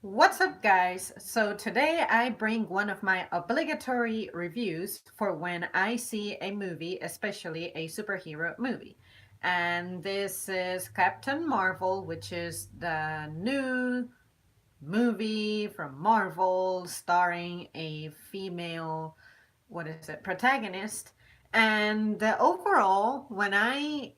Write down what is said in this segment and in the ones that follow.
What's up, guys? So, today I bring one of my obligatory reviews for when I see a movie, especially a superhero movie. And this is Captain Marvel, which is the new movie from Marvel starring a female, what is it, protagonist. And overall, when I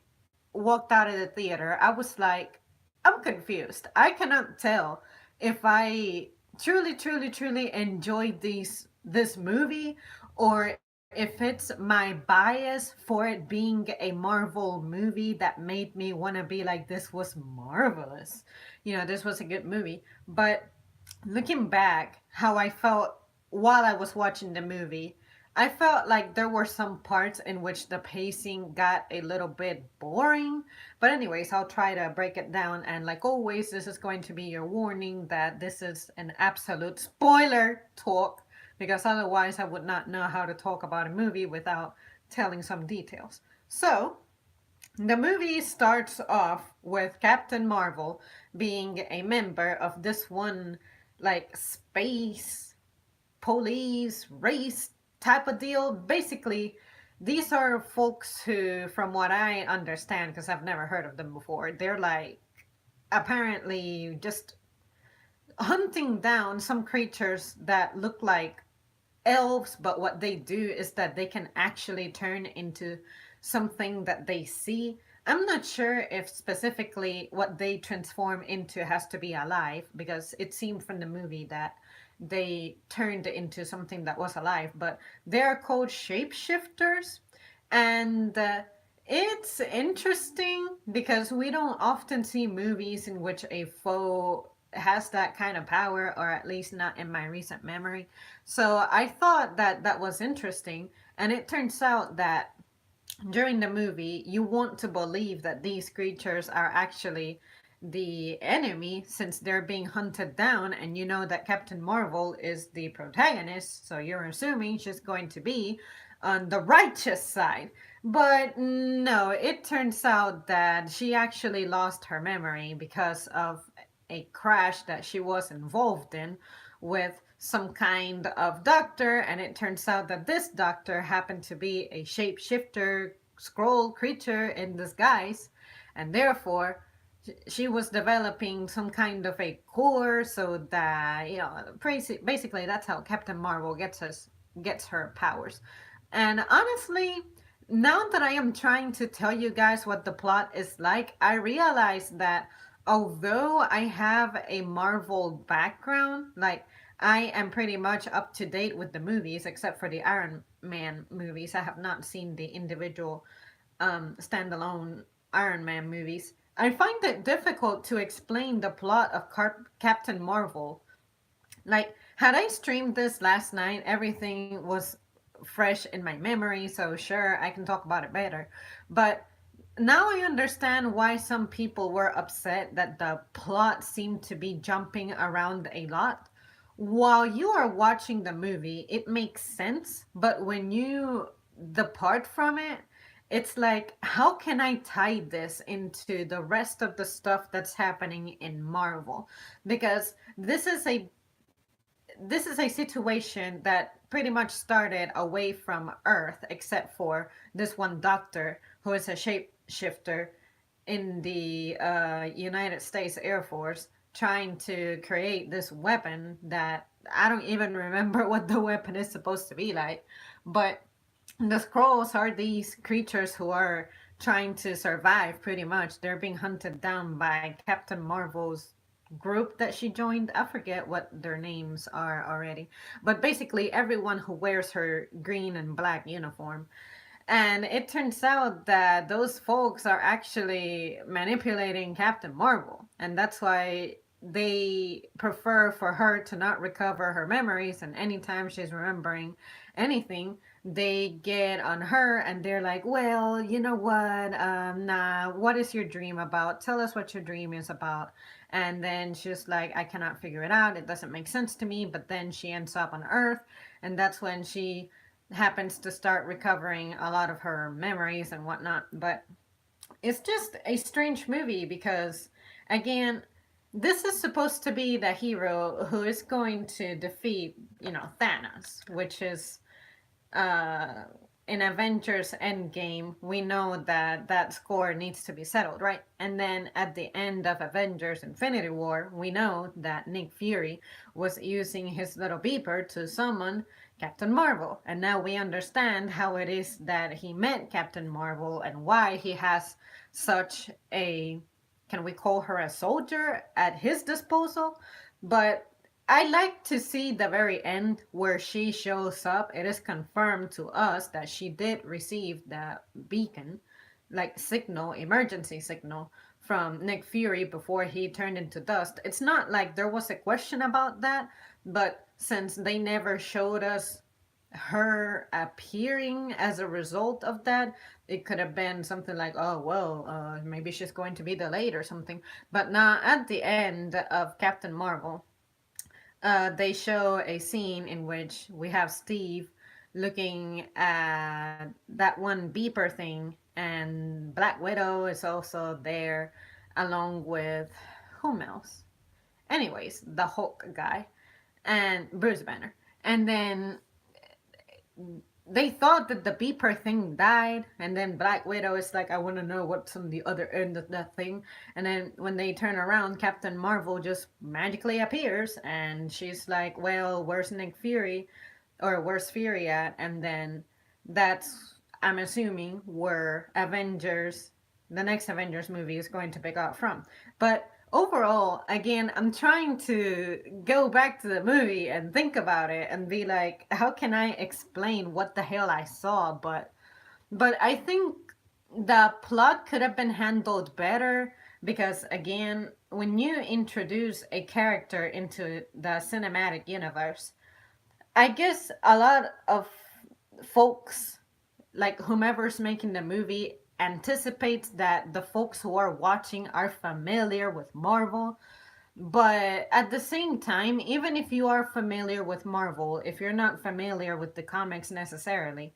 walked out of the theater, I was like, I'm confused. I cannot tell if I truly enjoyed this movie or if it's my bias for it being a Marvel movie that made me want to be like, this was marvelous. This was a good movie. But looking back, how I felt while I was watching the movie, I felt like there were some parts in which the pacing got a little bit boring. But, anyways, I'll try to break it down. And, like always, this is going to be your warning that this is an absolute spoiler talk because otherwise I would not know how to talk about a movie without telling some details. So, the movie starts off with Captain Marvel being a member of this one, like, space police race type of deal. Basically, these are folks who, from what I understand, because I've never heard of them before, they're like apparently just hunting down some creatures that look like elves, but what they do is that they can actually turn into something that they see. I'm not sure if specifically what they transform into has to be alive, because it seemed from the movie that they turned into something that was alive, but they're called shapeshifters. And it's interesting because we don't often see movies in which a foe has that kind of power, or at least not in my recent memory. So I thought that that was interesting. And it turns out that during the movie, you want to believe that these creatures are actually the enemy since they're being hunted down, and you know that Captain Marvel is the protagonist, so you're assuming she's going to be on the righteous side. But no, it turns out that she actually lost her memory because of a crash that she was involved in with some kind of doctor, and it turns out that this doctor happened to be a shapeshifter scroll creature in disguise, and therefore she was developing some kind of a core so that basically that's how Captain Marvel gets her powers. And honestly, now that I am trying to tell you guys what the plot is like, I realize that although I have a Marvel background, like I am pretty much up to date with the movies, except for the Iron Man movies. I have not seen the individual standalone Iron Man movies. I find it difficult to explain the plot of Captain Marvel. Like, had I streamed this last night, everything was fresh in my memory, so sure, I can talk about it better. But now I understand why some people were upset that the plot seemed to be jumping around a lot. While you are watching the movie, it makes sense, but when you depart from it, it's like, how can I tie this into the rest of the stuff that's happening in Marvel? Because this is a situation that pretty much started away from Earth, except for this one doctor who is a shapeshifter in the United States Air Force, trying to create this weapon that I don't even remember what the weapon is supposed to be like. But the scrolls are these creatures who are trying to survive pretty much. They're being hunted down by Captain Marvel's group that she joined. I forget what their names are already. But basically, everyone who wears her green and black uniform. And it turns out that those folks are actually manipulating Captain Marvel. And that's why they prefer for her to not recover her memories. And anytime she's remembering anything, they get on her and they're like, well, you know what? Nah, what is your dream about? Tell us what your dream is about. And then she's like, I cannot figure it out. It doesn't make sense to me. But then she ends up on Earth. And that's when she happens to start recovering a lot of her memories and whatnot. But it's just a strange movie because, again, this is supposed to be the hero who is going to defeat, Thanos, which is uh, in Avengers Endgame, we know that that score needs to be settled, right? And then at the end of Avengers Infinity War, we know that Nick Fury was using his little beeper to summon Captain Marvel. And now we understand how it is that he met Captain Marvel and why he has such a, can we call her a soldier at his disposal? But I like to see the very end where she shows up. It is confirmed to us that she did receive the beacon, like signal, emergency signal from Nick Fury before he turned into dust. It's not like there was a question about that, but since they never showed us her appearing as a result of that, it could have been something like, oh, well, maybe she's going to be delayed or something. But now at the end of Captain Marvel, they show a scene in which we have Steve looking at that one beeper thing, and Black Widow is also there, along with whom else? Anyways, the Hulk guy and Bruce Banner. And then they thought that the beeper thing died, and then Black Widow is like, I want to know what's on the other end of that thing. And then when they turn around, Captain Marvel just magically appears, and she's like, well, where's Nick Fury? Or where's Fury at? And then that's, I'm assuming, where the next Avengers movie is going to pick up from. But overall, again, I'm trying to go back to the movie and think about it and be like, how can I explain what the hell I saw? But I think the plot could have been handled better because, again, when you introduce a character into the cinematic universe, I guess a lot of folks, like whomever's making the movie, anticipates that the folks who are watching are familiar with Marvel. But at the same time, even if you are familiar with Marvel, if you're not familiar with the comics necessarily,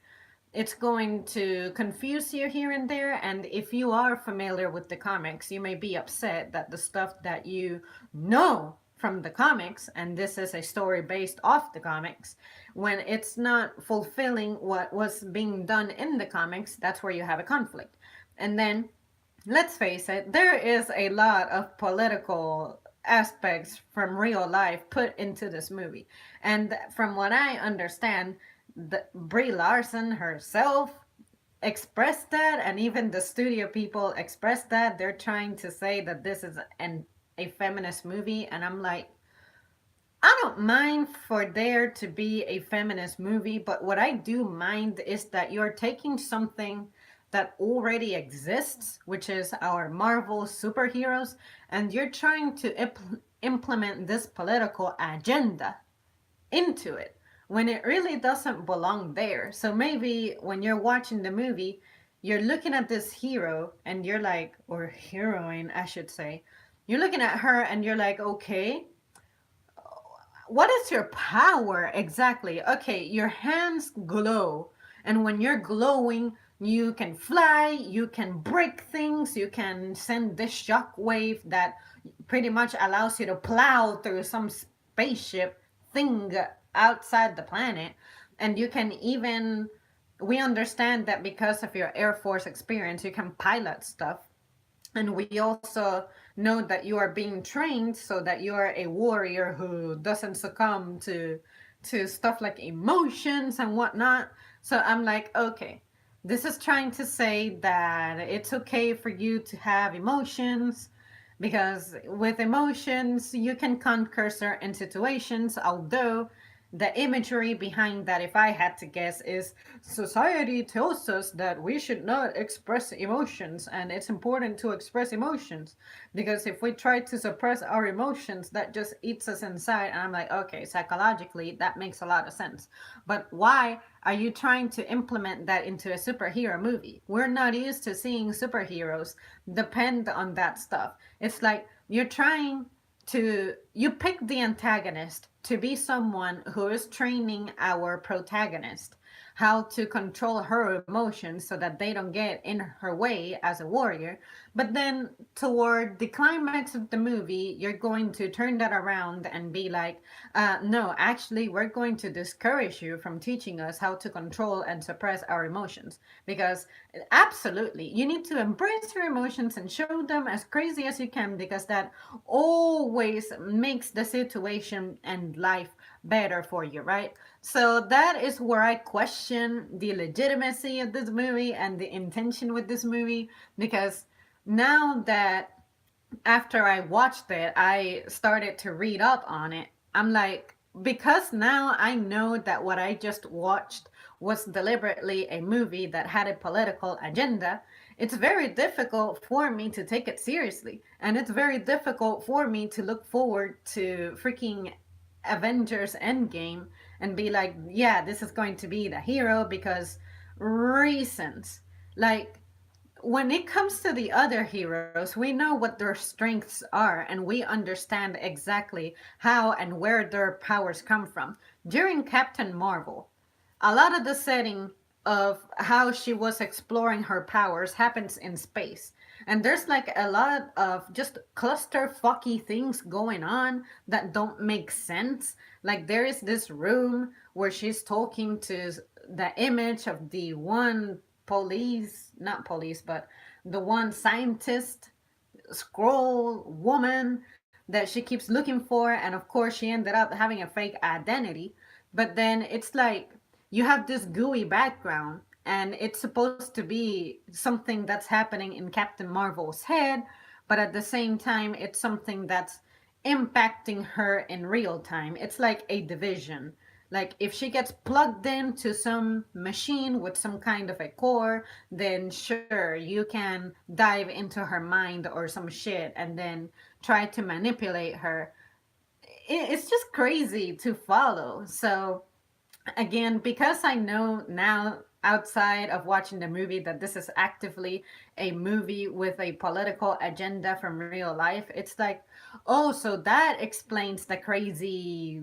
it's going to confuse you here and there. And if you are familiar with the comics, you may be upset that the stuff that you know from the comics, and this is a story based off the comics, when it's not fulfilling what was being done in the comics, that's where you have a conflict. And then, let's face it, there is a lot of political aspects from real life put into this movie. And from what I understand, Brie Larson herself expressed that, and even the studio people expressed that. They're trying to say that this is a feminist movie, and I'm like, I don't mind for there to be a feminist movie, but what I do mind is that you're taking something that already exists, which is our Marvel superheroes, and you're trying to implement this political agenda into it when it really doesn't belong there. So maybe when you're watching the movie, you're looking at this hero and you're like, or heroine, I should say, you're looking at her and you're like, okay, what is your power exactly? Okay, your hands glow. And when you're glowing, you can fly, you can break things, you can send this shock wave that pretty much allows you to plow through some spaceship thing outside the planet. And you can even, we understand that because of your Air Force experience, you can pilot stuff. And we also know that you are being trained so that you are a warrior who doesn't succumb to stuff like emotions and whatnot. So I'm like, okay, this is trying to say that it's okay for you to have emotions, because with emotions you can conquer certain situations, although the imagery behind that, if I had to guess, is society tells us that we should not express emotions, and it's important to express emotions because if we try to suppress our emotions, that just eats us inside. And I'm like, okay, psychologically, that makes a lot of sense. But why are you trying to implement that into a superhero movie? We're not used to seeing superheroes depend on that stuff. It's like you pick the antagonist to be someone who is training our protagonist, how to control her emotions so that they don't get in her way as a warrior. But then toward the climax of the movie, you're going to turn that around and be like, no, actually, we're going to discourage you from teaching us how to control and suppress our emotions. Because absolutely, you need to embrace your emotions and show them as crazy as you can, because that always makes the situation and life better for you, right? So that is where I question the legitimacy of this movie and the intention with this movie, because now that after I watched it, I started to read up on it. I'm like, because now I know that what I just watched was deliberately a movie that had a political agenda, it's very difficult for me to take it seriously. And it's very difficult for me to look forward to freaking Avengers Endgame and be like, yeah, this is going to be the hero because reasons. Like, when it comes to the other heroes, we know what their strengths are and we understand exactly how and where their powers come from. During Captain Marvel, a lot of the setting of how she was exploring her powers happens in space. And there's like a lot of just clusterfucky things going on that don't make sense. Like there is this room where she's talking to the image of the one police, not police, but the one scientist scroll woman that she keeps looking for, and of course she ended up having a fake identity. But then it's like you have this gooey background and it's supposed to be something that's happening in Captain Marvel's head, but at the same time it's something that's impacting her in real time. It's like a division. Like if she gets plugged into some machine with some kind of a core, then sure, you can dive into her mind or some shit and then try to manipulate her. It's just crazy to follow. So again, because I know now outside of watching the movie that this is actively a movie with a political agenda from real life, it's like, oh, so that explains the crazy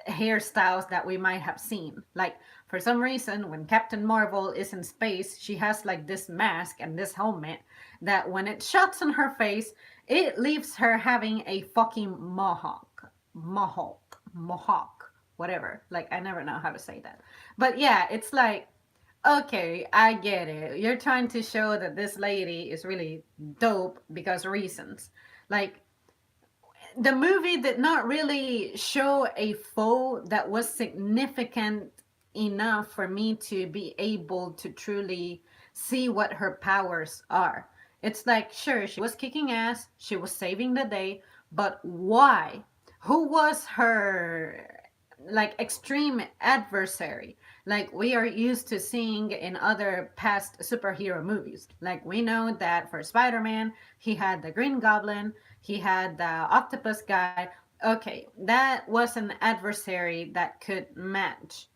hairstyles that we might have seen. Like, for some reason, when Captain Marvel is in space, she has like this mask and this helmet that when it shuts on her face, it leaves her having a fucking mohawk, whatever. Like, I never know how to say that. But yeah, it's like, okay, I get it. You're trying to show that this lady is really dope because reasons. Like, the movie did not really show a foe that was significant enough for me to be able to truly see what her powers are. It's like, sure, she was kicking ass, she was saving the day, but why? Who was her like extreme adversary like we are used to seeing in other past superhero movies? Like we know that for Spider-Man, he had the Green Goblin, he had the octopus guy. Okay, that was an adversary that could match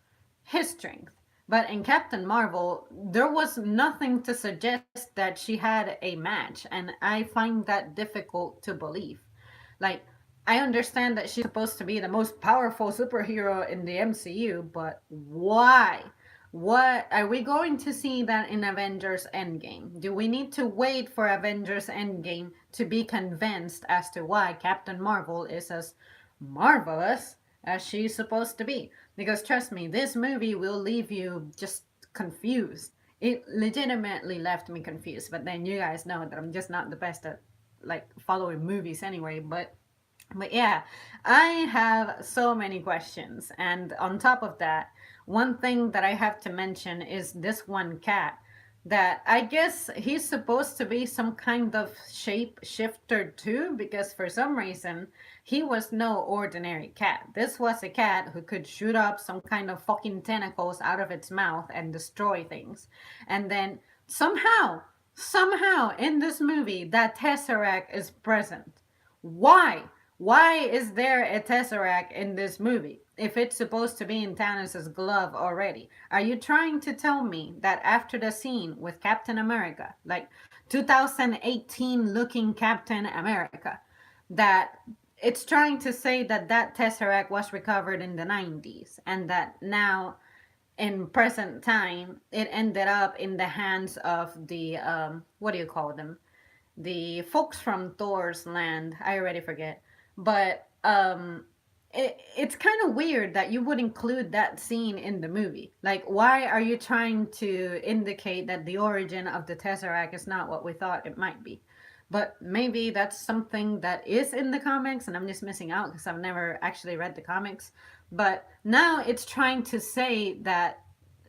his strength. But in Captain Marvel, there was nothing to suggest that she had a match, and I find that difficult to believe. Like, I understand that she's supposed to be the most powerful superhero in the MCU, but why? What are we going to see that in Avengers Endgame? Do we need to wait for Avengers Endgame to be convinced as to why Captain Marvel is as marvelous as she's supposed to be? Because trust me, this movie will leave you just confused. It legitimately left me confused, but then you guys know that I'm just not the best at like following movies anyway. But yeah, I have so many questions. And on top of that, one thing that I have to mention is this one cat that I guess he's supposed to be some kind of shape shifter too, because for some reason he was no ordinary cat. This was a cat who could shoot up some kind of fucking tentacles out of its mouth and destroy things. And then somehow in this movie, that Tesseract is present. Why? Why is there a Tesseract in this movie if it's supposed to be in Thanos' glove already? Are you trying to tell me that after the scene with Captain America, like 2018 looking Captain America, that it's trying to say that that Tesseract was recovered in the 90s and that now in present time, it ended up in the hands of the what do you call them? The folks from Thor's land. I already forget, but it's kind of weird that you would include that scene in the movie. Like, why are you trying to indicate that the origin of the Tesseract is not what we thought it might be? But maybe that's something that is in the comics, and I'm just missing out because I've never actually read the comics. But now it's trying to say that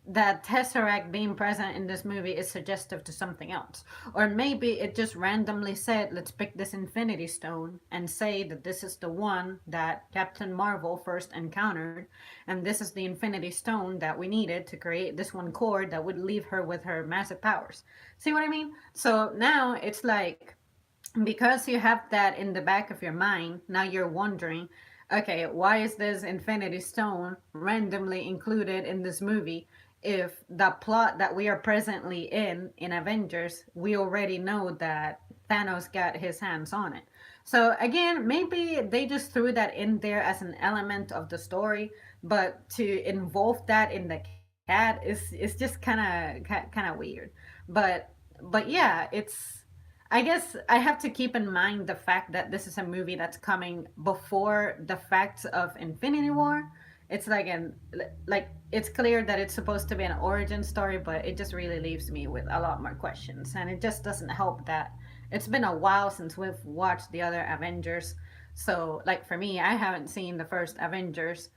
Tesseract being present in this movie is suggestive to something else. Or maybe it just randomly said, let's pick this Infinity Stone and say that this is the one that Captain Marvel first encountered, and this is the Infinity Stone that we needed to create this one cord that would leave her with her massive powers. See what I mean? So now it's like, because you have that in the back of your mind, now you're wondering, okay, why is this Infinity Stone randomly included in this movie if the plot that we are presently in Avengers, we already know that Thanos got his hands on it. So again, maybe they just threw that in there as an element of the story, but to involve that in the cat is just kind of weird. But but yeah, it's, I guess I have to keep in mind the fact that this is a movie that's coming before the facts of Infinity War. It's like it's clear that it's supposed to be an origin story, but it just really leaves me with a lot more questions, and it just doesn't help that it's been a while since we've watched the other Avengers. So, like for me, I haven't seen the first Avengers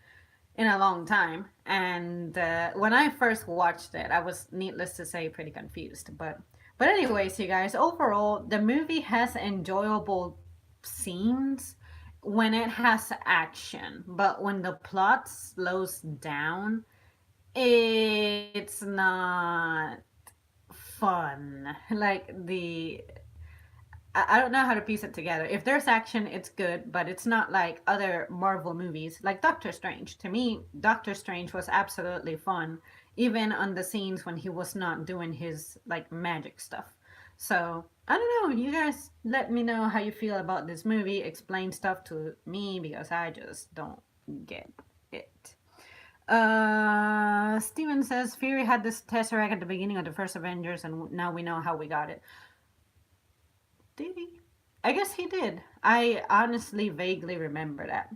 in a long time, and when I first watched it, I was, needless to say, pretty confused. But anyways, you guys, overall, the movie has enjoyable scenes when it has action, but when the plot slows down, it's not fun. Like I don't know how to piece it together. If there's action, it's good, but it's not like other Marvel movies, like Doctor Strange. To me, Doctor Strange was absolutely fun, even on the scenes when he was not doing his like magic stuff. So I don't know. You guys, let me know how you feel about this movie. Explain stuff to me because I just don't get it. Steven says Fury had this Tesseract at the beginning of the first Avengers, and now we know how we got it. Did he? I guess he did. I honestly vaguely remember that.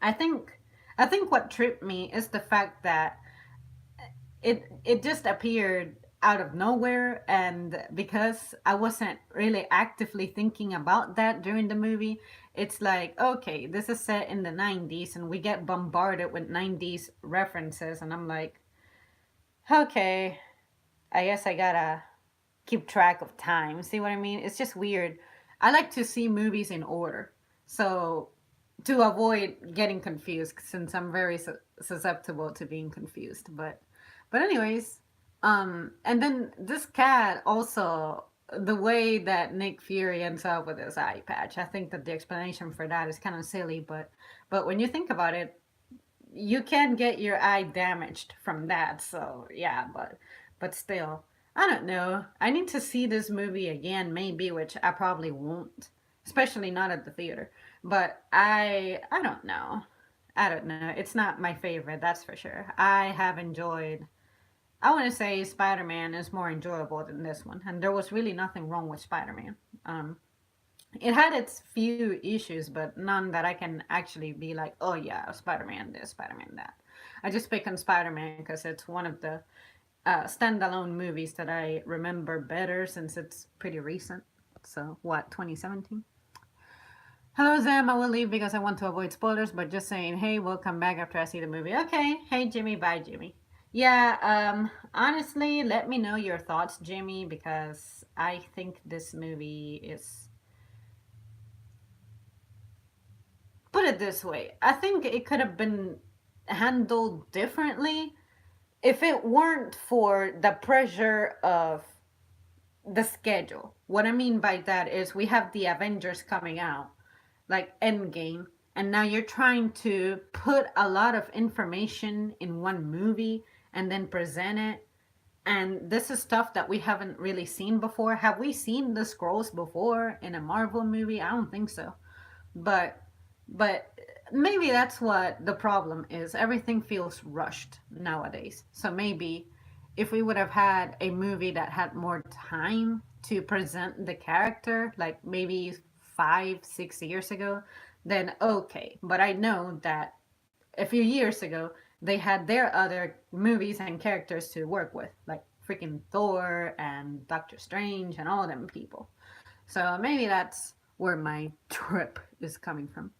I think I think what tripped me is the fact that it just appeared out of nowhere, and because I wasn't really actively thinking about that during the movie, it's like, okay, this is set in the 90s and we get bombarded with 90s references, and I'm like, okay, I guess I gotta keep track of time. See what I mean? It's just weird. I like to see movies in order. So to avoid getting confused, since I'm very susceptible to being confused. But anyways, and then this cat also, the way that Nick Fury ends up with his eye patch, I think that the explanation for that is kind of silly, but when you think about it, you can get your eye damaged from that. So yeah, but still, I don't know. I need to see this movie again, maybe, which I probably won't, especially not at the theater. But I don't know. I don't know. It's not my favorite, that's for sure. I have enjoyed. I want to say Spider Man is more enjoyable than this one, and there was really nothing wrong with Spider Man. It had its few issues, but none that I can actually be like, oh yeah, Spider Man this, Spider Man that. I just pick on Spider Man because it's one of the standalone movies that I remember better since it's pretty recent. So, what, 2017? Hello, Zam. I will leave because I want to avoid spoilers, but just saying, hey, we'll come back after I see the movie. Okay. Hey, Jimmy. Bye, Jimmy. Yeah, honestly, let me know your thoughts, Jimmy, because I think this movie is. Put it this way, I think it could have been handled differently if it weren't for the pressure of the schedule. What I mean by that is we have the Avengers coming out, like Endgame, and now you're trying to put a lot of information in one movie and then present it. And this is stuff that we haven't really seen before. Have we seen the scrolls before in a Marvel movie? I don't think so. But but maybe that's what the problem is. Everything feels rushed nowadays. So maybe if we would have had a movie that had more time to present the character, like maybe 5, 6 years ago, then okay. But I know that a few years ago they had their other movies and characters to work with, like freaking Thor and Doctor Strange and all them people. So maybe that's where my trip is coming from.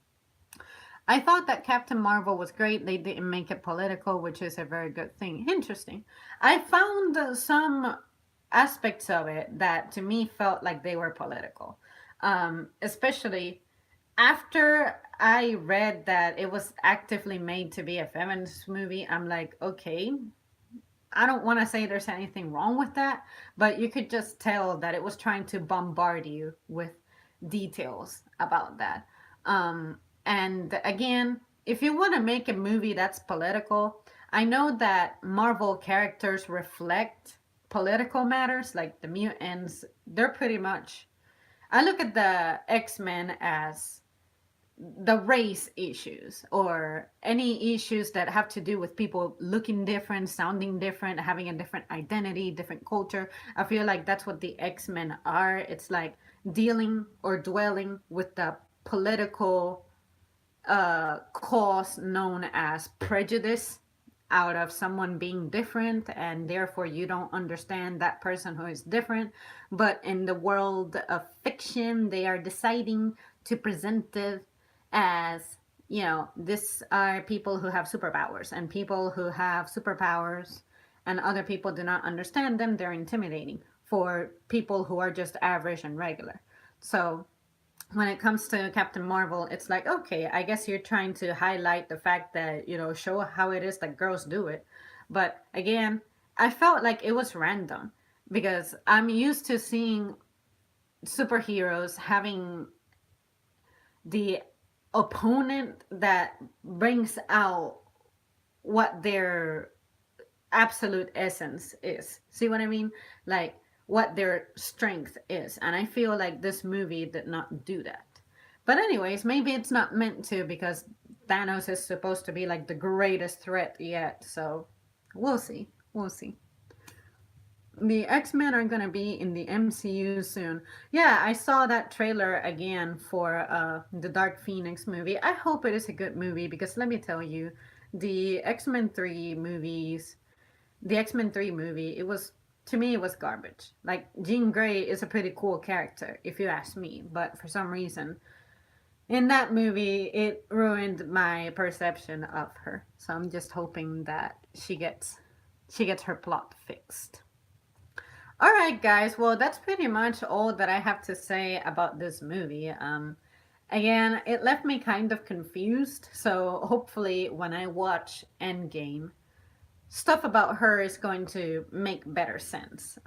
I thought that Captain Marvel was great. They didn't make it political, which is a very good thing. Interesting. I found some aspects of it that to me felt like they were political, especially after I read that it was actively made to be a feminist movie. I'm like, okay, I don't want to say there's anything wrong with that, but you could just tell that it was trying to bombard you with details about that. And again, if you want to make a movie that's political, I know that Marvel characters reflect political matters, like the mutants. They're pretty much. I look at the X Men as the race issues or any issues that have to do with people looking different, sounding different, having a different identity, different culture. I feel like that's what the X-Men are. It's like dealing or dwelling with the political cause known as prejudice out of someone being different, and therefore you don't understand that person who is different. But in the world of fiction, they are deciding to present it as, this are people who have superpowers, and people who have superpowers and other people do not understand them, they're intimidating for people who are just average and regular. So when it comes to Captain Marvel, it's like, okay, I guess you're trying to highlight the fact that, show how it is that girls do it. But again, I felt like it was random because I'm used to seeing superheroes having the opponent that brings out what their absolute essence is. See what I mean? Like what their strength is. And I feel like this movie did not do that. But anyways, maybe it's not meant to because Thanos is supposed to be like the greatest threat yet. So we'll see. We'll see. The X-Men are going to be in the MCU soon. Yeah, I saw that trailer again for the Dark Phoenix movie. I hope it is a good movie because let me tell you, the X-Men 3 movies, the X-Men 3 movie, it was, to me, it was garbage. Like, Jean Grey is a pretty cool character, if you ask me, but for some reason, in that movie, it ruined my perception of her. So I'm just hoping that she gets her plot fixed. All right, guys. Well, that's pretty much all that I have to say about this movie. Again, it left me kind of confused. So hopefully, when I watch Endgame, stuff about her is going to make better sense.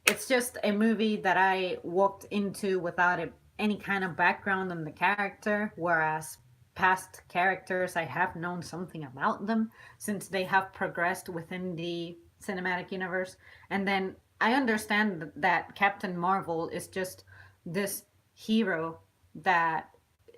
It's just a movie that I walked into without any kind of background on the character, whereas past characters I have known something about them since they have progressed within the cinematic universe. And then I understand that Captain Marvel is just this hero that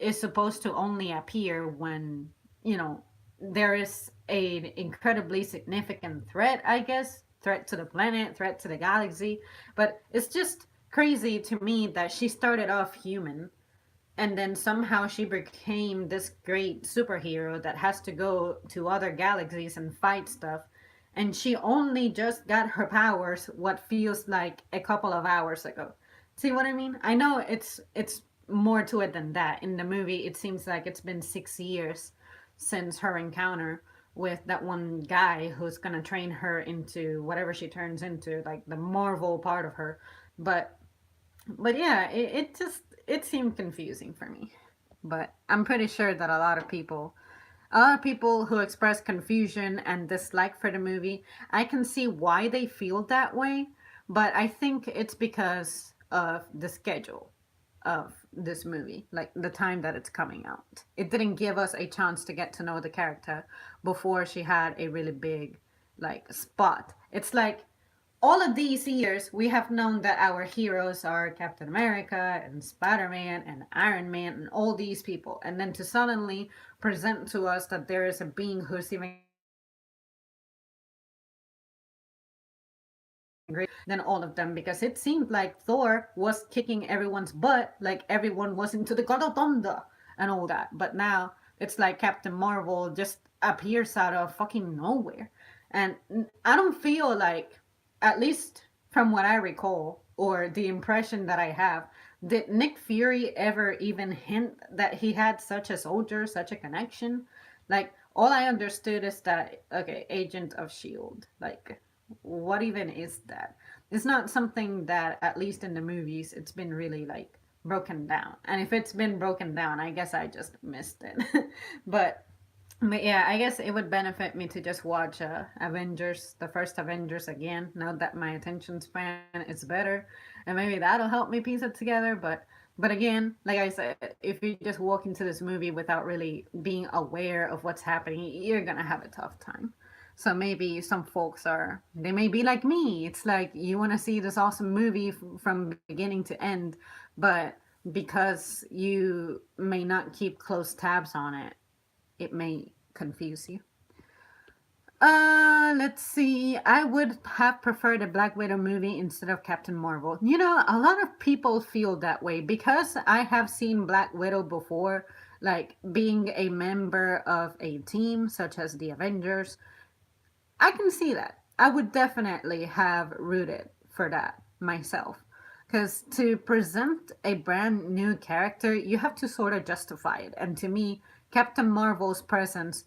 is supposed to only appear when, you know, there is a incredibly significant threat, I guess, threat to the planet, threat to the galaxy. But it's just crazy to me that she started off human and then somehow she became this great superhero that has to go to other galaxies and fight stuff. And she only just got her powers what feels like a couple of hours ago. See what I mean? I know it's more to it than that. In the movie it seems like it's been 6 years since her encounter with that one guy who's gonna train her into whatever she turns into, like the Marvel part of her. But yeah, it just it seemed confusing for me. But I'm pretty sure that a lot of people who express confusion and dislike for the movie, I can see why they feel that way, but I think it's because of the schedule of this movie, like the time that it's coming out. It didn't give us a chance to get to know the character before she had a really big like spot. It's like all of these years, we have known that our heroes are Captain America and Spider Man and Iron Man and all these people. And then to suddenly present to us that there is a being who's even greater than all of them, because it seemed like Thor was kicking everyone's butt, like everyone was into the God of Thunder and all that. But now it's like Captain Marvel just appears out of fucking nowhere. And I don't feel like, at least from what I recall, or the impression that I have, did Nick Fury ever even hint that he had such a soldier, such a connection? Like, all I understood is that, okay, Agent of S.H.I.E.L.D., like, what even is that? It's not something that, at least in the movies, it's been really like broken down. And if it's been broken down, I guess I just missed it. but but yeah, I guess it would benefit me to just watch Avengers, the first Avengers again, now that my attention span is better, and maybe that'll help me piece it together. But again, like I said, if you just walk into this movie without really being aware of what's happening, you're gonna have a tough time. So maybe some folks are, they may be like me. It's like you want to see this awesome movie from beginning to end, but because you may not keep close tabs on it, it may confuse you. Let's see. I would have preferred a Black Widow movie instead of Captain Marvel. You know, a lot of people feel that way because I have seen Black Widow before, like being a member of a team such as the Avengers. I can see that. I would definitely have rooted for that myself. Because to present a brand new character, you have to sort of justify it. And to me, Captain Marvel's presence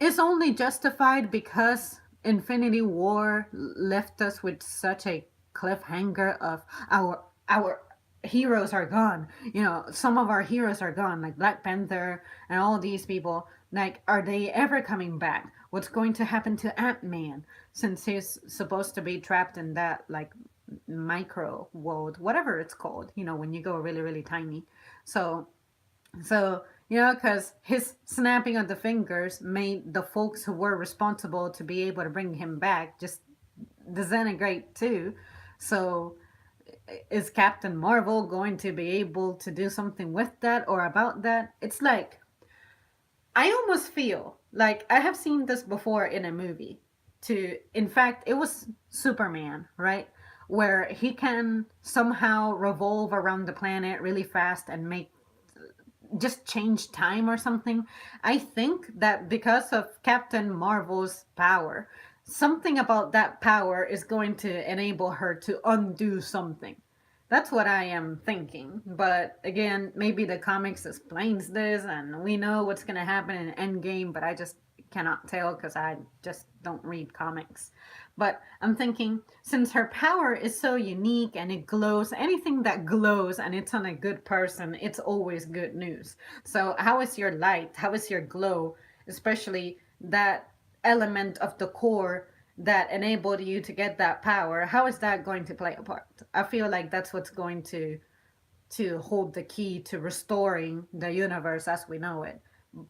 is only justified because Infinity War left us with such a cliffhanger of our heroes are gone. You know, some of our heroes are gone, like Black Panther and all these people. Like, are they ever coming back? What's going to happen to Ant-Man since he's supposed to be trapped in that like micro world, whatever it's called, you know, when you go really, really tiny. So because his snapping of the fingers made the folks who were responsible to be able to bring him back just disintegrate too. So, is Captain Marvel going to be able to do something with that or about that? It's like, I almost feel like I have seen this before in a movie. In fact, it was Superman, right? Where he can somehow revolve around the planet really fast and make just change time or something. I think that because of Captain Marvel's power, something about that power is going to enable her to undo something. That's what I am thinking. But again, maybe the comics explains this and we know what's going to happen in Endgame, but I just cannot tell because I just don't read comics. But I'm thinking, since her power is so unique and it glows, anything that glows and it's on a good person, it's always good news. So, how is your light? How is your glow? Especially that element of the core that enabled you to get that power. How is that going to play a part? I feel like that's what's going to hold the key to restoring the universe as we know it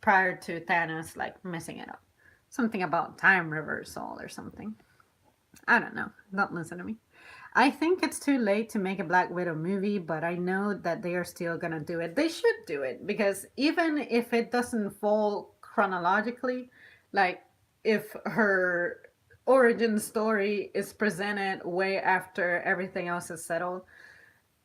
prior to Thanos like messing it up. Something about time reversal or something. I don't know. Don't listen to me. I think it's too late to make a Black Widow movie, but I know that they are still gonna do it. They should do it because even if it doesn't fall chronologically, like if her origin story is presented way after everything else is settled,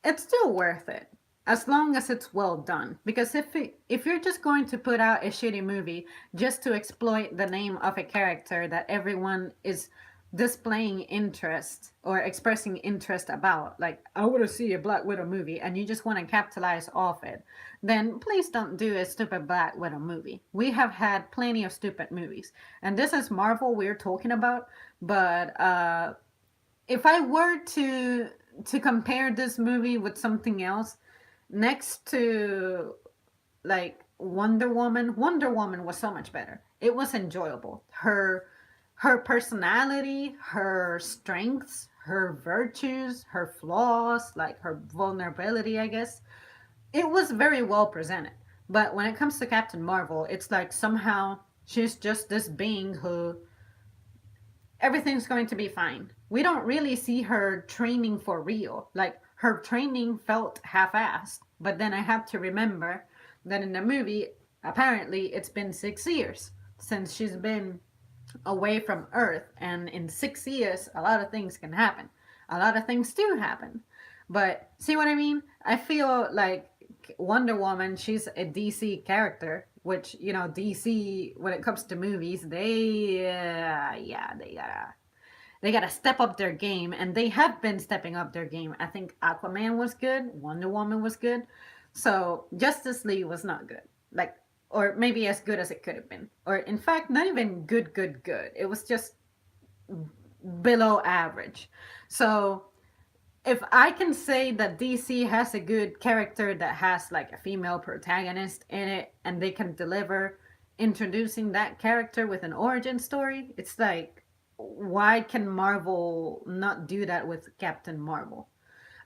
it's still worth it as long as it's well done. Because if you're just going to put out a shitty movie just to exploit the name of a character that everyone is displaying interest or expressing interest about, like I want to see a Black Widow movie, and you just want to capitalize off it, then please don't do a stupid Black Widow movie. We have had plenty of stupid movies, and this is Marvel we're talking about. But if I were to compare this movie with something else, next to like Wonder Woman was so much better. It was enjoyable. Her personality, her strengths, her virtues, her flaws, like her vulnerability, I guess. It was very well presented. But when it comes to Captain Marvel, it's like somehow she's just this being who everything's going to be fine. We don't really see her training for real. Like her training felt half-assed. But then I have to remember that in the movie, apparently it's been 6 years since she's been away from Earth, and in 6 years, a lot of things can happen. A lot of things do happen. But see what I mean? I feel like Wonder Woman, she's a DC character, which, DC, when it comes to movies, they gotta step up their game, and they have been stepping up their game. I think Aquaman was good, Wonder Woman was good, so Justice League was not good. Like, or maybe as good as it could have been, or in fact, not even good, good, good. It was just below average. So if I can say that DC has a good character that has like a female protagonist in it, and they can deliver introducing that character with an origin story, it's like, why can Marvel not do that with Captain Marvel?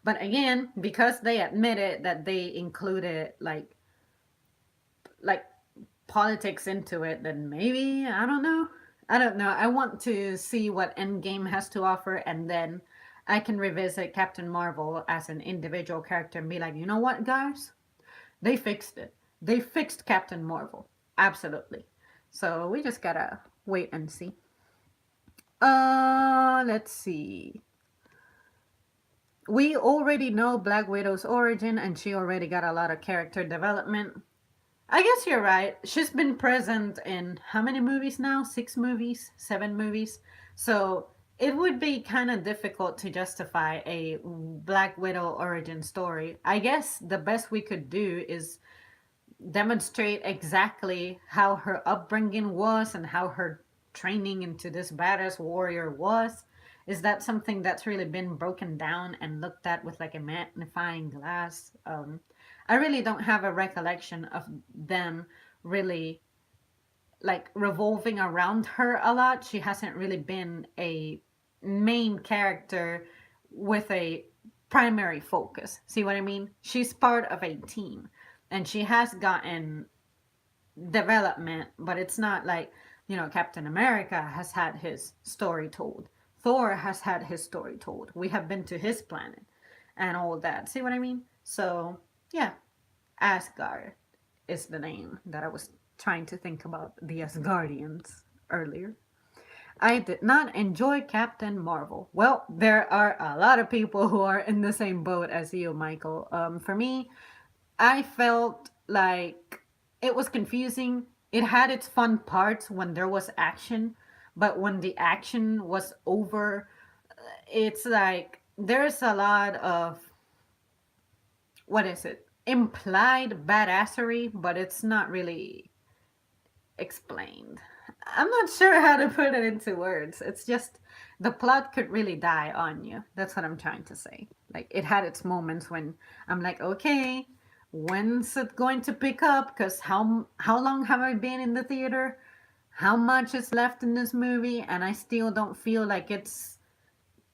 But again, because they admitted that they included like politics into it, then maybe, I don't know. I don't know. I want to see what Endgame has to offer, and then I can revisit Captain Marvel as an individual character and be like, you know what, guys? They fixed it. They fixed Captain Marvel. Absolutely. So we just gotta wait and see. Let's see. We already know Black Widow's origin, and she already got a lot of character development. I guess you're right. She's been present in how many movies now? 6 movies? 7 movies? So it would be kind of difficult to justify a Black Widow origin story. I guess the best we could do is demonstrate exactly how her upbringing was and how her training into this badass warrior was. Is that something that's really been broken down and looked at with like a magnifying glass? I really don't have a recollection of them really like revolving around her a lot. She hasn't really been a main character with a primary focus. See what I mean? She's part of a team, and she has gotten development, but it's not like, Captain America has had his story told. Thor has had his story told. We have been to his planet and all that. See what I mean? So, yeah, Asgard is the name that I was trying to think about, the Asgardians, earlier. I did not enjoy Captain Marvel. Well, there are a lot of people who are in the same boat as you, Michael. For me, I felt like it was confusing. It had its fun parts when there was action, but when the action was over, it's like there's a lot of, what is it? Implied badassery, but it's not really explained. I'm not sure how to put it into words. It's just the plot could really die on you. That's what I'm trying to say. Like, it had its moments when I'm like, okay, when's it going to pick up? Because how long have I been in the theater? How much is left in this movie? And I still don't feel like it's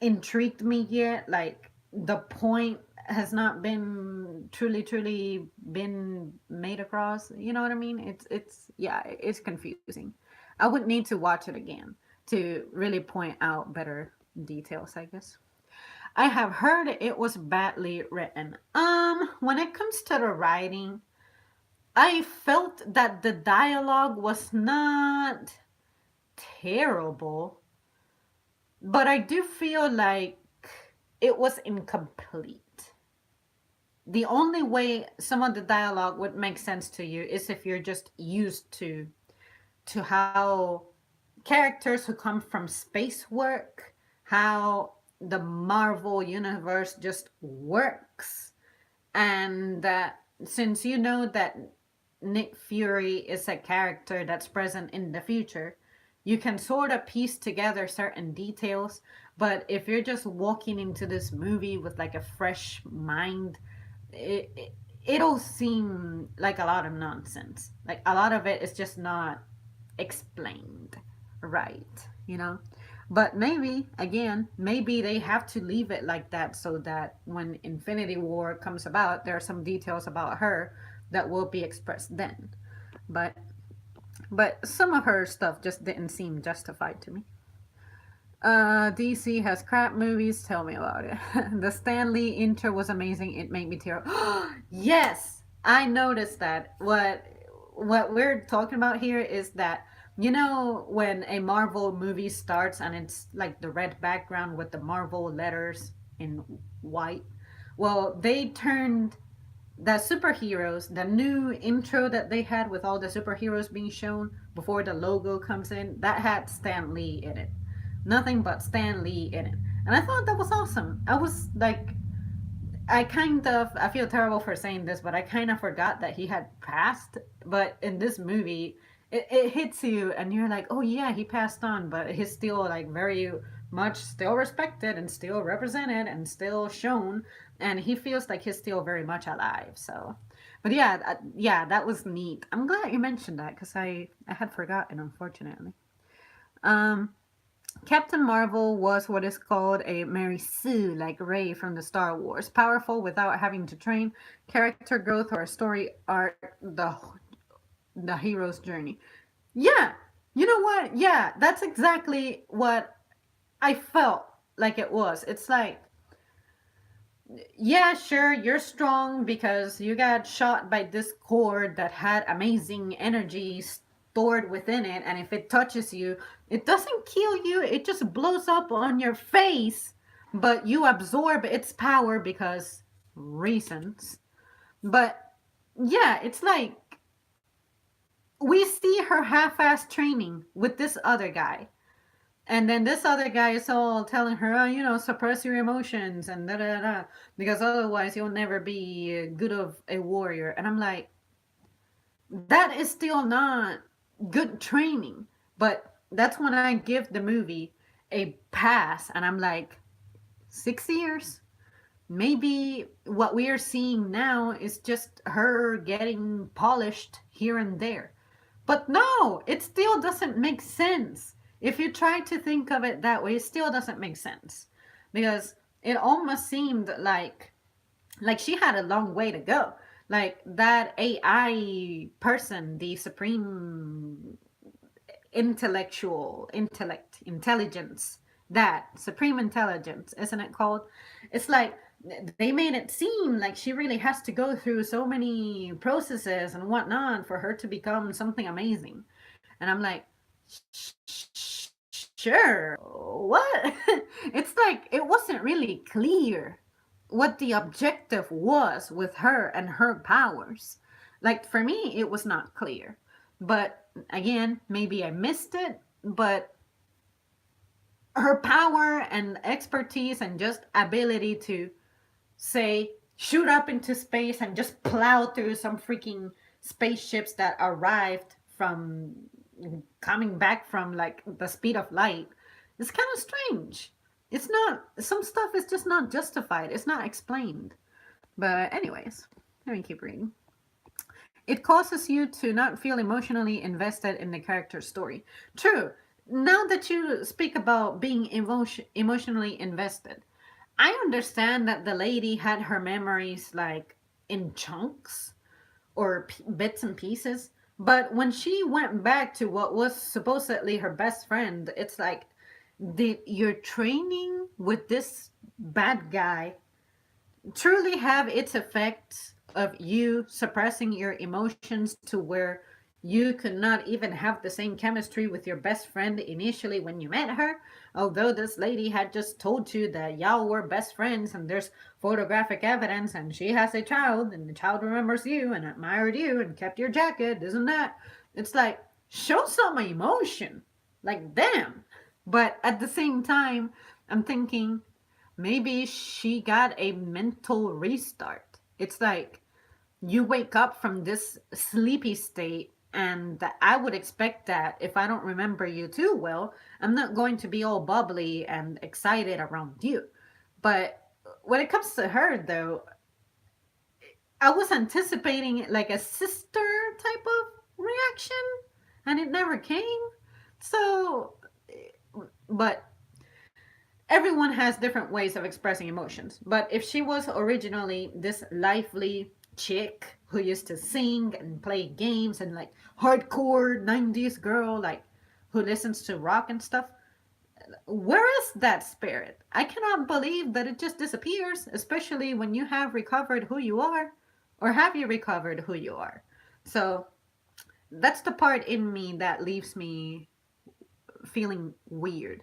intrigued me yet. Like, the point has not been truly been made across. You know what I mean? It's confusing. I would need to watch it again to really point out better details, I guess. I have heard it was badly written. When it comes to the writing, I felt that the dialogue was not terrible, but I do feel like it was incomplete. The only way some of the dialogue would make sense to you is if you're just used to how characters who come from space work, how the Marvel universe just works, and that since you know that Nick Fury is a character that's present in the future, you can sort of piece together certain details. But if you're just walking into this movie with like a fresh mind, it'll seem like a lot of nonsense. Like, a lot of it is just not explained right, you know? But maybe, again, maybe they have to leave it like that so that when Infinity War comes about, there are some details about her that will be expressed then. But some of her stuff just didn't seem justified to me. DC has crap movies. Tell me about it. The Stan Lee intro was amazing. It made me tear up. Yes, I noticed that. What we're talking about here is that when a Marvel movie starts and it's like the red background with the Marvel letters in white. Well, they turned the superheroes, the new intro that they had with all the superheroes being shown before the logo comes in, that had Stan Lee in it. Nothing but Stan Lee in it. And I thought that was awesome. I was like, I feel terrible for saying this, but I kind of forgot that he had passed. But in this movie, it hits you and you're like, oh yeah, he passed on, but he's still like very much still respected and still represented and still shown. And he feels like he's still very much alive. So, but yeah, yeah, that was neat. I'm glad you mentioned that because I had forgotten, unfortunately. Um, Captain Marvel was what is called a Mary Sue, like Rey from the Star Wars. Powerful without having to train, character growth or a story arc, the hero's journey. Yeah, you know what? Yeah, that's exactly what I felt like it was. It's like, yeah, sure, you're strong because you got shot by this cord that had amazing energy stored within it, and if it touches you, it doesn't kill you, it just blows up on your face, but you absorb its power because reasons. But yeah, it's like we see her half ass training with this other guy. And then this other guy is all telling her, oh, suppress your emotions and da da da, because otherwise you'll never be good of a warrior. And I'm like, that is still not good training. But that's when I give the movie a pass, and I'm like, 6 years? Maybe what we are seeing now is just her getting polished here and there. But no, it still doesn't make sense. If you try to think of it that way, it still doesn't make sense. Because it almost seemed like she had a long way to go. Like that AI person, the supreme intelligence, that supreme intelligence, isn't it called? It's like they made it seem like she really has to go through so many processes and whatnot for her to become something amazing. And I'm like, sure, what? It's like it wasn't really clear what the objective was with her and her powers. Like for me, it was not clear. But again, maybe I missed it, but her power and expertise and just ability to say shoot up into space and just plow through some freaking spaceships that arrived from coming back from like the speed of light. It's kind of strange. It's not, some stuff is just not justified, it's not explained. But anyways, let me keep reading. It causes you to not feel emotionally invested in the character's story. True. Now that you speak about being emotionally invested, I understand that the lady had her memories like in chunks or bits and pieces. But when she went back to what was supposedly her best friend, it's like, did your training with this bad guy truly have its effects of you suppressing your emotions to where you could not even have the same chemistry with your best friend initially when you met her? Although this lady had just told you that y'all were best friends and there's photographic evidence and she has a child and the child remembers you and admired you and kept your jacket, isn't that? It's like, show some emotion. Like, damn. But at the same time, I'm thinking, maybe she got a mental restart. It's like you wake up from this sleepy state, and I would expect that if I don't remember you too well, I'm not going to be all bubbly and excited around you. But when it comes to her, though, I was anticipating like a sister type of reaction, and it never came. So, but everyone has different ways of expressing emotions. But if she was originally this lively chick who used to sing and play games and like hardcore 90s girl, like who listens to rock and stuff, where is that spirit? I cannot believe that it just disappears, especially when you have recovered who you are, or have you recovered who you are? So that's the part in me that leaves me feeling weird.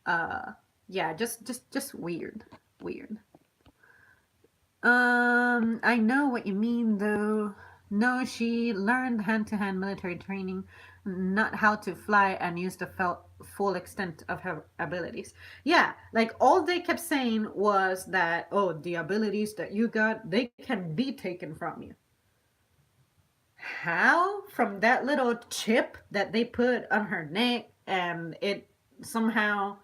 Uh, yeah, just weird, weird. I know what you mean though. No, she learned hand-to-hand military training, not how to fly and use the full extent of her abilities. Yeah, like all they kept saying was that, oh, the abilities that you got, they can be taken from you. How? From that little chip that they put on her neck and it somehow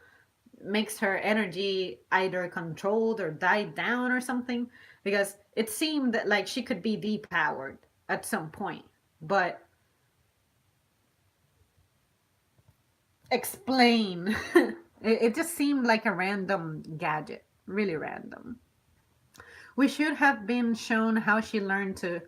makes her energy either controlled or died down or something, because it seemed that like she could be depowered at some point, but explain. It just seemed like a random gadget, really random. We should have been shown how she learned to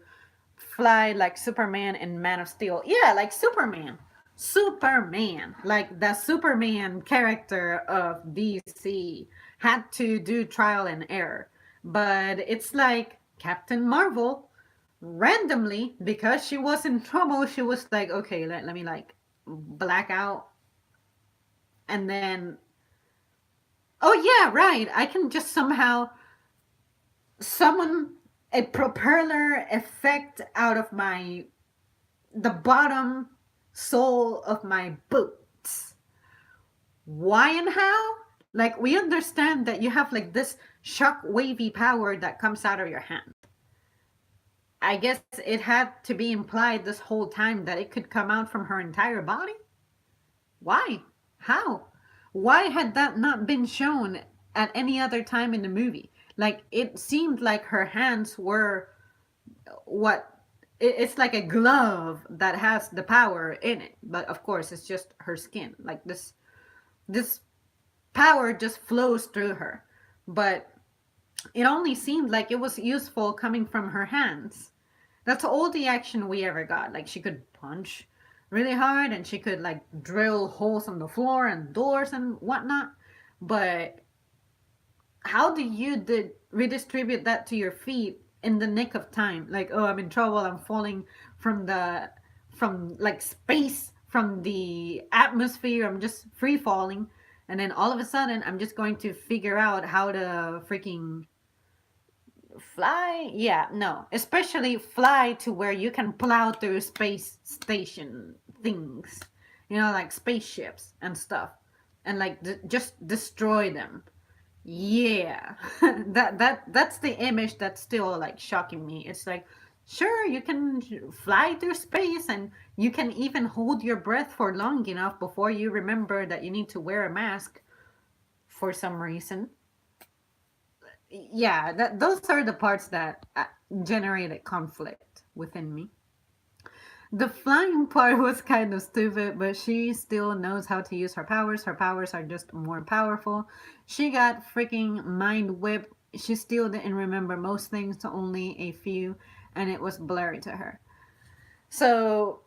fly like Superman in Man of Steel. Yeah, like Superman. Superman, like the Superman character of DC, had to do trial and error. But it's like Captain Marvel, randomly, because she was in trouble, she was like, okay, let me like black out. And then, oh yeah, right, I can just somehow summon a propeller effect out of the bottom sole of my boots. Why and how? Like, we understand that you have like this shock wavy power that comes out of your hand. I guess it had to be implied this whole time that it could come out from her entire body. Why? How? Why had that not been shown at any other time in the movie? Like, it seemed like her hands were what, it's like a glove that has the power in it, but of course it's just her skin. Like, this power just flows through her, but it only seemed like it was useful coming from her hands. That's all the action we ever got. Like, she could punch really hard and she could like drill holes on the floor and doors and whatnot, but how do you redistribute that to your feet in the nick of time? Like, oh, I'm in trouble, I'm falling from like space, from the atmosphere, I'm just free falling, and then all of a sudden I'm just going to figure out how to freaking fly. Yeah, no, especially fly to where you can plow through space station things, like spaceships and stuff, and like just destroy them. Yeah, that's the image that's still like shocking me. It's like, sure, you can fly through space and you can even hold your breath for long enough before you remember that you need to wear a mask for some reason. Yeah, those are the parts that generated conflict within me. The flying part was kind of stupid, but she still knows how to use her powers. Her powers are just more powerful. She got freaking mind whipped. She still didn't remember most things, only a few, and it was blurry to her. So,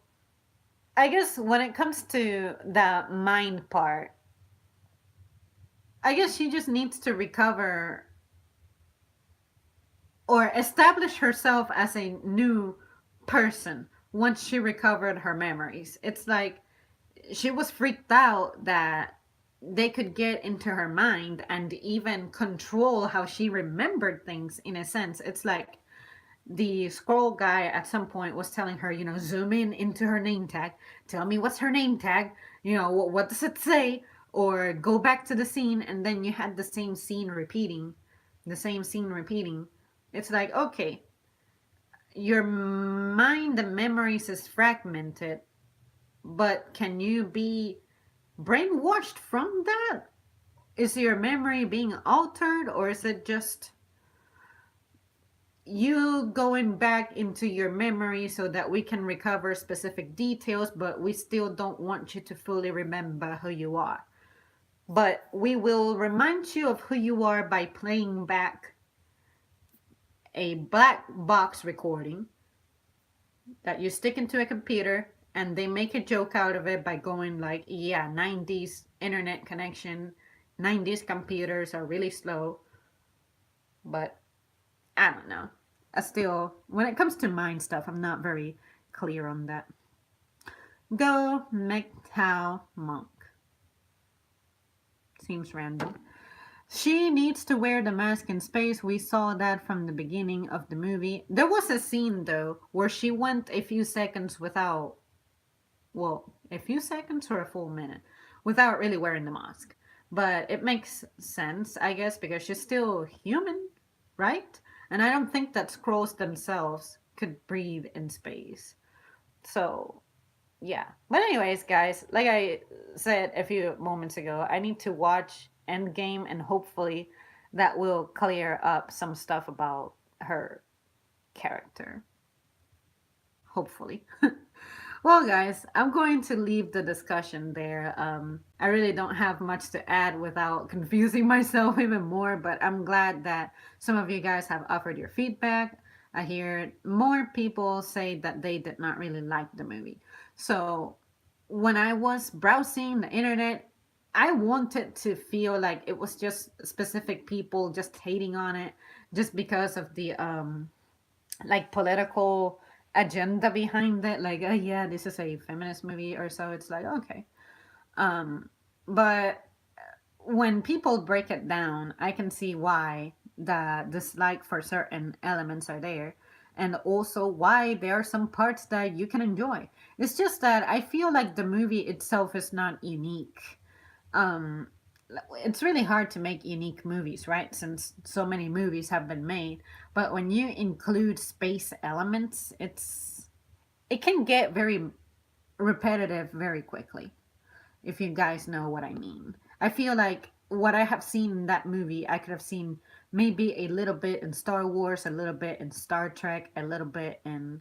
I guess when it comes to the mind part, I guess she just needs to recover or establish herself as a new person once she recovered her memories. It's like she was freaked out that they could get into her mind and even control how she remembered things in a sense. It's like the scroll guy at some point was telling her, zoom in into her name tag, tell me what's her name tag, what does it say, or go back to the scene, and then you had the same scene repeating. It's like, okay, your mind, the memories is fragmented, but can you be brainwashed from that? Is your memory being altered, or is it just you going back into your memory so that we can recover specific details, but we still don't want you to fully remember who you are? But we will remind you of who you are by playing back a black box recording that you stick into a computer, and they make a joke out of it by going like, yeah, 90s internet connection, 90s computers are really slow, but I don't know. I still, when it comes to mind stuff, I'm not very clear on that. Go MGTOW Monk. Seems random. She needs to wear the mask in space. We saw that from the beginning of the movie. There was a scene though where she went a few seconds without, well, a few seconds or a full minute without really wearing the mask. But it makes sense, I guess, because she's still human, right? And I don't think that Skrulls themselves could breathe in space. So, yeah. But, anyways, guys, like I said a few moments ago, I need to watch Endgame and hopefully that will clear up some stuff about her character. Hopefully. Well, guys, I'm going to leave the discussion there. I really don't have much to add without confusing myself even more, but I'm glad that some of you guys have offered your feedback. I hear more people say that they did not really like the movie. So, when I was browsing the internet, I wanted to feel like it was just specific people just hating on it just because of the like political agenda behind it, like, oh yeah, this is a feminist movie or so. It's like, okay. But when people break it down, I can see why the dislike for certain elements are there, and also why there are some parts that you can enjoy. It's just that I feel like the movie itself is not unique. um it's really hard to make unique movies, right? Since so many movies have been made. But when you include space elements, it can get very repetitive very quickly, if you guys know what I mean. I feel like what I have seen in that movie, I could have seen maybe a little bit in Star Wars, a little bit in Star Trek, a little bit in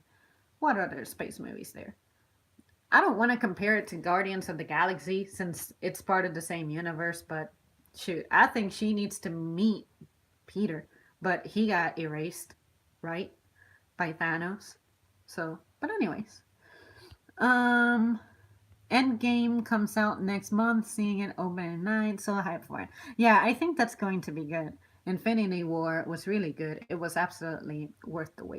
what other space movies there. I don't want to compare it to Guardians of the Galaxy since it's part of the same universe, but shoot, I think she needs to meet Peter, but he got erased, right, by Thanos. So, but anyways, um, Endgame comes out next month. Seeing it opening night, so hyped for it. Yeah, I think that's going to be good. Infinity War was really good. It was absolutely worth the wait.